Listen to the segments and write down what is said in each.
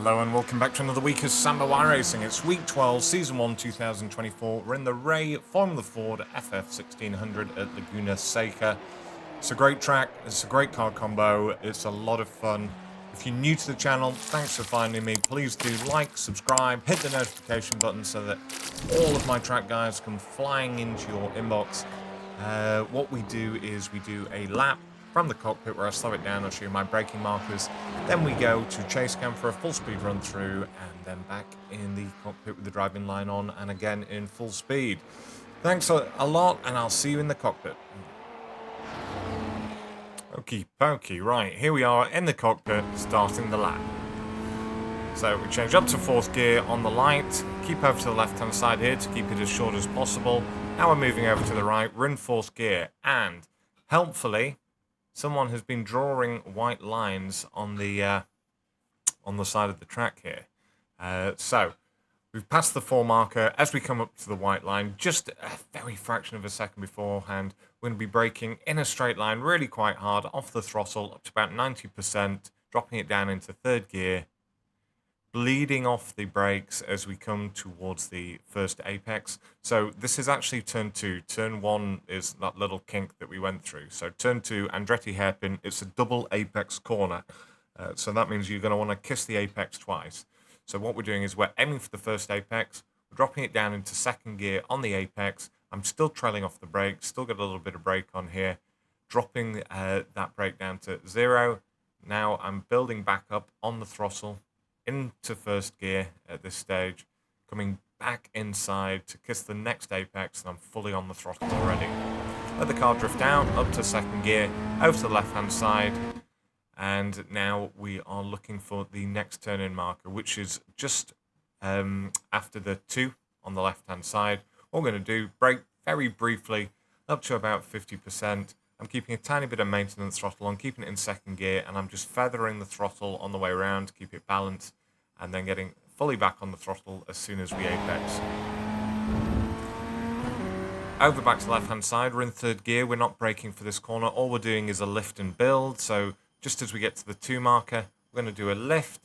Hello and welcome back to another week of Samba iRacing. It's week 12, season 1, 2024. We're in the Ray Formula Ford FF1600 at Laguna Seca. It's a great track, it's a great car combo, it's a lot of fun. If you're new to the channel, thanks for finding me. Please do like, subscribe, hit the notification button so that all of my track guides come flying into your inbox. What we do is we do a lap from the cockpit where I slow it down, I'll show you my braking markers. Then we go to chase cam for a full speed run through, and then back in the cockpit with the driving line on, and again in full speed. Thanks a lot, and I'll see you in the cockpit. Okie pokey, right, here we are in the cockpit, starting the lap. So we change up to 4th gear on the light, keep over to the left hand side here to keep it as short as possible. Now we're moving over to the right, we're in 4th gear, and helpfully, someone has been drawing white lines on the side of the track here. So we've passed the 4 marker. As we come up to the white line, just a very fraction of a second beforehand, we're going to be braking in a straight line really quite hard off the throttle up to about 90%, dropping it down into 3rd gear, bleeding off the brakes as we come towards the first apex. So this is actually turn 2. Turn 1 is that little kink that we went through. So turn 2, Andretti hairpin, it's a double apex corner. So that means you're going to want to kiss the apex twice. So what we're doing is we're aiming for the first apex, we're dropping it down into 2nd gear on the apex. I'm still trailing off the brake, still got a little bit of brake on here, dropping that brake down to 0. Now I'm building back up on the throttle into 1st gear at this stage, coming back inside to kiss the next apex, and I'm fully on the throttle already. Let the car drift down, up to 2nd gear, over to the left-hand side, and now we are looking for the next turn-in marker, which is just after the 2 on the left-hand side. What we're going to do, brake very briefly, up to about 50%. I'm keeping a tiny bit of maintenance throttle on, keeping it in 2nd gear, and I'm just feathering the throttle on the way around to keep it balanced, and then getting fully back on the throttle as soon as we apex. Over back to the left-hand side, we're in 3rd gear, we're not braking for this corner, all we're doing is a lift and build, so just as we get to the 2 marker, we're going to do a lift,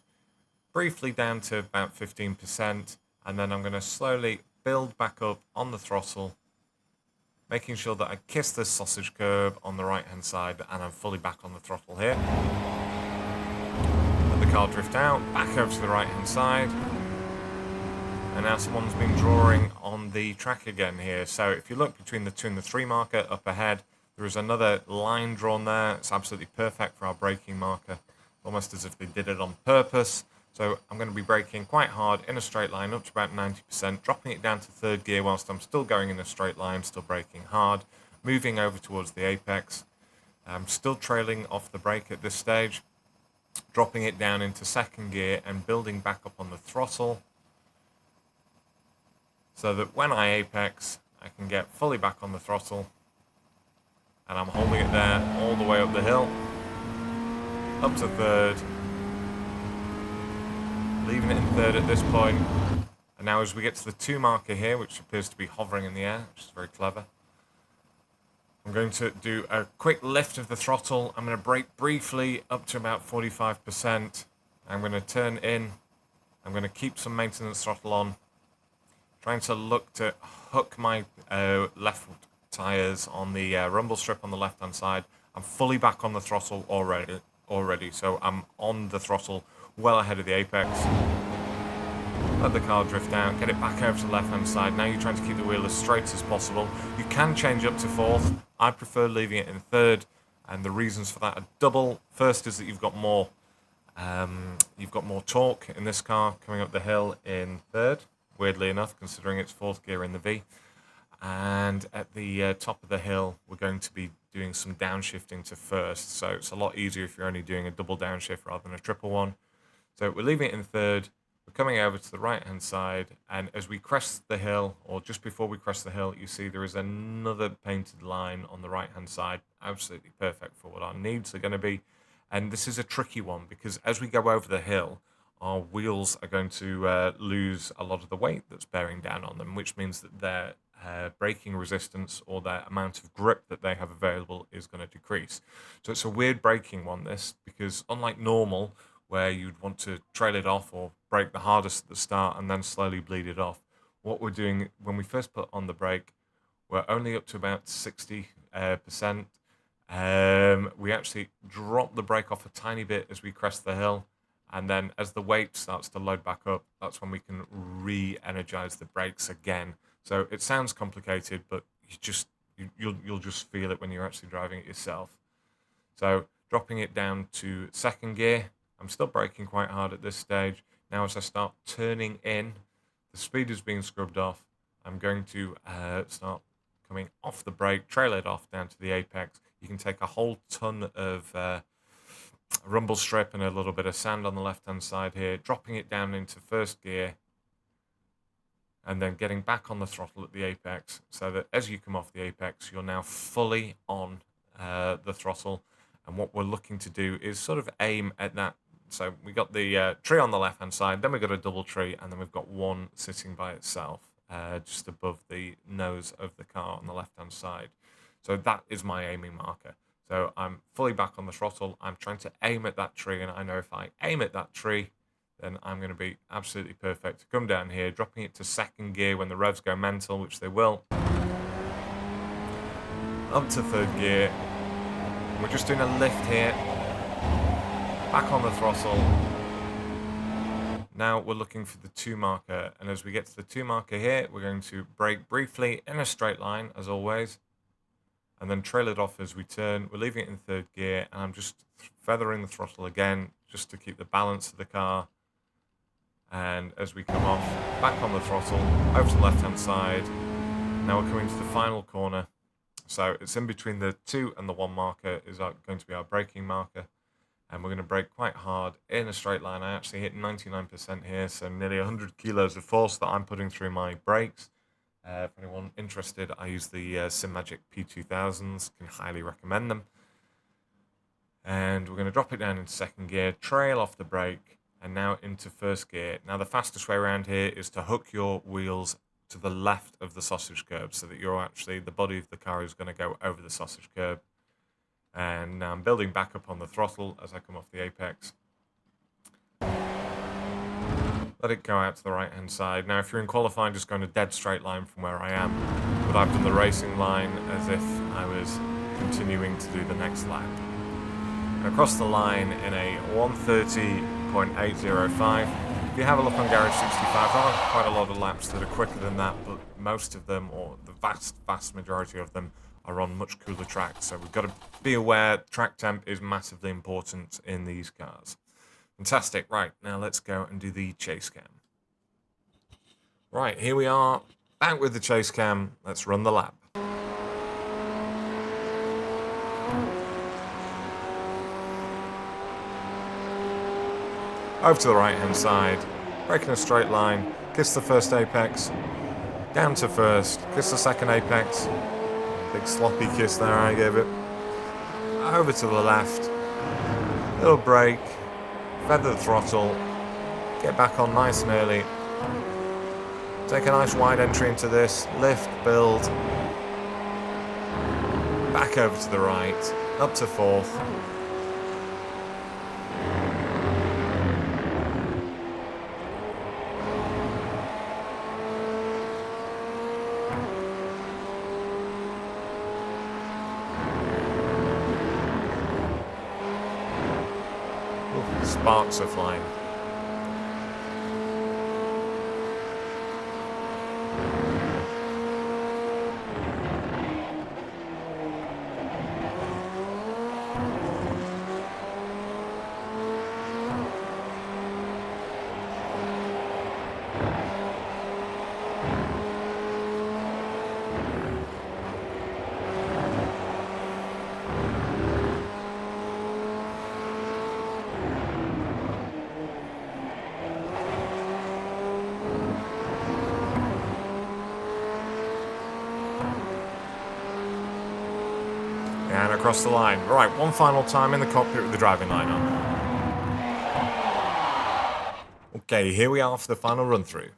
briefly down to about 15%, and then I'm going to slowly build back up on the throttle, making sure that I kiss this sausage curb on the right-hand side, and I'm fully back on the throttle here. Let the car drift out, back over to the right-hand side. And now someone's been drawing on the track again here. So if you look between the 2 and the 3 marker up ahead, there is another line drawn there. It's absolutely perfect for our braking marker, almost as if they did it on purpose. So I'm going to be braking quite hard in a straight line up to about 90%, dropping it down to 3rd gear whilst I'm still going in a straight line, still braking hard, moving over towards the apex. I'm still trailing off the brake at this stage, dropping it down into 2nd gear and building back up on the throttle so that when I apex, I can get fully back on the throttle, and I'm holding it there all the way up the hill, up to 3rd, leaving it in 3rd at this point. And now as we get to the 2 marker here, which appears to be hovering in the air, which is very clever, I'm going to do a quick lift of the throttle. I'm going to brake briefly up to about 45%. I'm going to turn in. I'm going to keep some maintenance throttle on, trying to look to hook my left tyres on the rumble strip on the left-hand side. I'm fully back on the throttle already, so I'm on the throttle well ahead of the apex. Let the car drift out, get it back over to the left-hand side. Now you're trying to keep the wheel as straight as possible. You can change up to 4th. I prefer leaving it in 3rd, and the reasons for that are double. First is that you've got more torque in this car coming up the hill in 3rd, weirdly enough, considering it's 4th gear in the V. And at the top of the hill, we're going to be doing some downshifting to 1st, so it's a lot easier if you're only doing a double downshift rather than a triple one. So we're leaving it in 3rd, we're coming over to the right-hand side, and as we crest the hill, or just before we crest the hill, you see there is another painted line on the right-hand side, absolutely perfect for what our needs are going to be. And this is a tricky one, because as we go over the hill, our wheels are going to lose a lot of the weight that's bearing down on them, which means that their braking resistance or the amount of grip that they have available is going to decrease. So it's a weird braking one, this, because unlike normal, where you'd want to trail it off or brake the hardest at the start and then slowly bleed it off. What we're doing when we first put on the brake, we're only up to about 60%. We actually drop the brake off a tiny bit as we crest the hill, and then as the weight starts to load back up, that's when we can re-energize the brakes again. So it sounds complicated, but you'll just feel it when you're actually driving it yourself. So dropping it down to second gear, I'm still braking quite hard at this stage. Now as I start turning in, the speed is being scrubbed off. I'm going to start coming off the brake, trail it off down to the apex. You can take a whole ton of rumble strip and a little bit of sand on the left-hand side here, dropping it down into first gear, and then getting back on the throttle at the apex, so that as you come off the apex, you're now fully on the throttle. And what we're looking to do is sort of aim at that. So we got the tree on the left-hand side, then we've got a double tree, and then we've got one sitting by itself, just above the nose of the car on the left-hand side. So that is my aiming marker. So I'm fully back on the throttle. I'm trying to aim at that tree, and I know if I aim at that tree, then I'm going to be absolutely perfect. Come down here, dropping it to second gear when the revs go mental, which they will. Up to third gear. We're just doing a lift here. Back on the throttle. Now we're looking for the 2 marker, and as we get to the 2 marker here, we're going to brake briefly in a straight line, as always, and then trail it off as we turn. We're leaving it in third gear, and I'm just feathering the throttle again, just to keep the balance of the car. And as we come off, back on the throttle, over to the left-hand side. Now we're coming to the final corner. So it's in between the 2 and the 1 marker is going to be our braking marker. And we're going to brake quite hard in a straight line. I actually hit 99% here, so nearly 100 kilos of force that I'm putting through my brakes. For anyone interested, I use the SimMagic P2000s, can highly recommend them. And we're going to drop it down into second gear, trail off the brake, and now into first gear. Now the fastest way around here is to hook your wheels to the left of the sausage curb, so that you're actually, the body of the car is going to go over the sausage curb. And now I'm building back up on the throttle as I come off the apex. Let it go out to the right hand side. Now if you're in qualifying, just go in a dead straight line from where I am. But I've done the racing line as if I was continuing to do the next lap. And across the line in a 1:30.805. If you have a look on Garage 65, there are quite a lot of laps that are quicker than that, but most of them, or the vast majority of them, are on much cooler tracks. So we've got to be aware track temp is massively important in these cars. Fantastic. Right, now let's go and do the chase cam. Right, here we are, back with the chase cam. Let's run the lap. Over to the right hand side, breaking a straight line, kiss the first apex, down to first, kiss the second apex, big sloppy kiss there I gave it, over to the left, little brake, feather the throttle, get back on nice and early, take a nice wide entry into this, lift, build, back over to the right, up to fourth, sparks are flying. And across the line. Right, one final time in the cockpit with the driving line on. Okay, here we are for the final run through.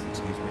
Excuse me.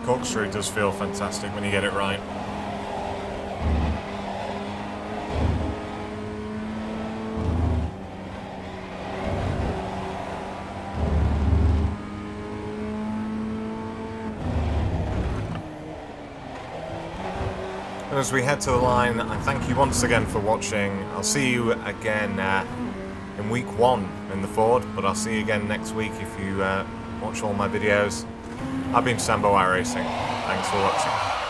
corkscrew does feel fantastic when you get it right. And as we head to the line, I thank you once again for watching. I'll see you again in week 1 in the Ford, but I'll see you again next week if you watch all my videos. I've been Sambo iRacing. Thanks for watching.